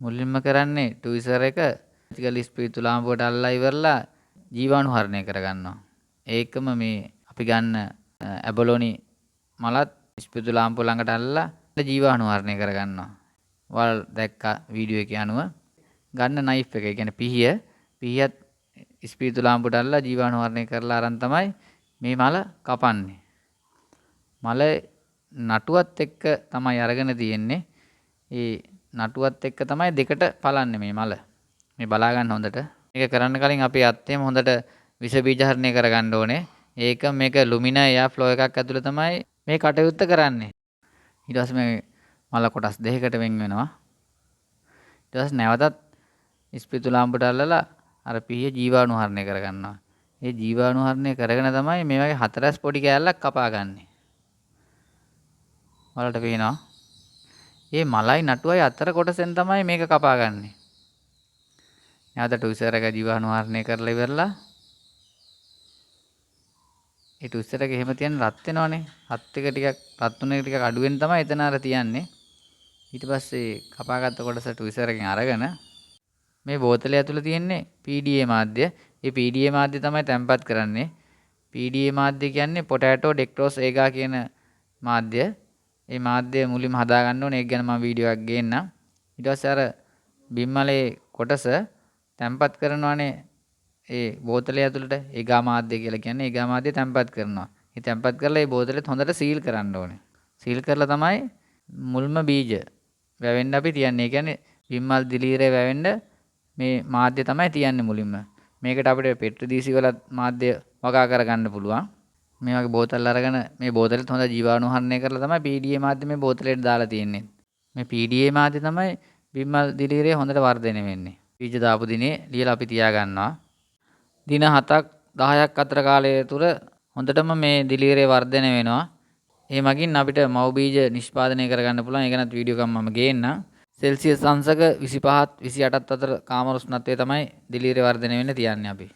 මුලින්ම කරන්නේ ට්විසර් එක ටිකල් ස්පීතු ලාම්පුවට අල්ලලා ඉවරලා ජීවාණුහරණය කරගන්නවා. ඒකම මේ අපි ගන්න ඇබලොනි මලත් ස්පීතු ලාම්පුව ළඟට අල්ලලා ජීවාණුහරණය කරගන්නවා. වල් දැක්කා වීඩියෝ එකේ අනුව ගන්න නයිෆ් එක. ඒ කියන්නේ පිහියත් ස්පීතු ලාම්පුවට අල්ලලා ජීවාණුහරණය කරලා අරන් තමයි මේ මල කපන්නේ. මල නටුවත් එක්ක තමයි අරගෙන තියෙන්නේ. ඒ නටුවත් එක්ක තමයි දෙකට පලන්නේ මේ මල. මේ බලා ගන්න හොඳට. මේක කරන්න කලින් අපි අත්තේම හොඳට විස බීජහරණය කරගන්න ඕනේ. ඒක මේක ලුමිනා එයා ෆ්ලෝ එකක් ඇතුළේ තමයි මේ කටයුත්ත කරන්නේ. ඊට පස්සේ මේ මල කොටස් දෙකකට වෙන් වෙනවා. ඊට පස්සේ නැවතත් ස්පීතු ලාම්පුවට අල්ලලා අර පිහිය ජීවාණුහරණය කරගන්නවා. ඒ ජීවාණුහරණය කරගෙන තමයි මේ වගේ හතරස් පොඩි කෑල්ලක් කපාගන්නේ. ඔයාලට පේනවා. මේ මලයි නටුවයි අතර කොටසෙන් තමයි මේක කපාගන්නේ. නැවත ට්විසර් එක ජීවාණුහරණය කරලා ඉවරලා ඒ ට්විස්ටර් එක එහෙම තියන්න රත් වෙනවනේ. රත් එක ටිකක් රත් තුන එක ටිකක් අඩුවෙන් තමයි එතන අර තියන්නේ. ඊට පස්සේ කපාගත්ත කොටස ට්විස්ටර් එකෙන් අරගෙන මේ බෝතලය ඇතුළේ තියෙන්නේ PDA මාධ්‍ය. ඒ PDA මාධ්‍ය තමයි තැම්පත් කරන්නේ. PDA මාධ්‍ය කියන්නේ පොටැටෝ ඩෙක්ටෝස් ඒගා කියන මාධ්‍ය. ඒ මාධ්‍ය මුලින්ම හදා ගන්න ඕනේ. ඒක ගැන මම වීඩියෝ එකක් ගේන්නම්. ඊට පස්සේ අර බිම්මලේ කොටස තැම්පත් කරනවානේ ඒ බෝතලය ඇතුළට ඒගා මාධ්‍ය කියලා කියන්නේ ඒගා මාධ්‍ය තැම්පත් කරනවා. ඒ තැම්පත් කරලා ඒ බෝතලෙත් හොඳට සීල් කරන්න ඕනේ. සීල් කරලා තමයි මුල්ම බීජ වැවෙන්න අපි තියන්නේ. ඒ කියන්නේ බිම්මල් දිලීරේ වැවෙන්න මේ මාධ්‍ය තමයි තියන්නේ මුලින්ම. මේකට අපිට පෙට්‍රි දීසි වලත් මාධ්‍ය වගා කරගන්න පුළුවන්. මේ වගේ බෝතල් අරගෙන මේ බෝතලෙත් හොඳ ජීවාණුහරණය කරලා තමයි PDA මාධ්‍ය මේ බෝතලෙට දාලා තියෙන්නේ. මේ PDA මාධ්‍ය තමයි බිම්මල් දිලීරේ හොඳට වර්ධනය වෙන්නේ. බීජ දාපු දිනේ ලියලා අපි තියා ගන්නවා. දින 7ක් 10ක් අතර කාලය තුර හොඳටම මේ දිලීරේ වර්ධනය වෙනවා. ඒ මගින් අපිට මව් බීජ නිෂ්පාදනය කරගන්න පුළුවන්. ඒ ගැනත් වීඩියෝ එකක් මම ගේන්නම්. සෙල්සියස් අංශක 25ත් 28ත් අතර කාම උෂ්ණත්වය තමයි දිලීරේ වර්ධනය වෙන්න තියන්නේ අපි.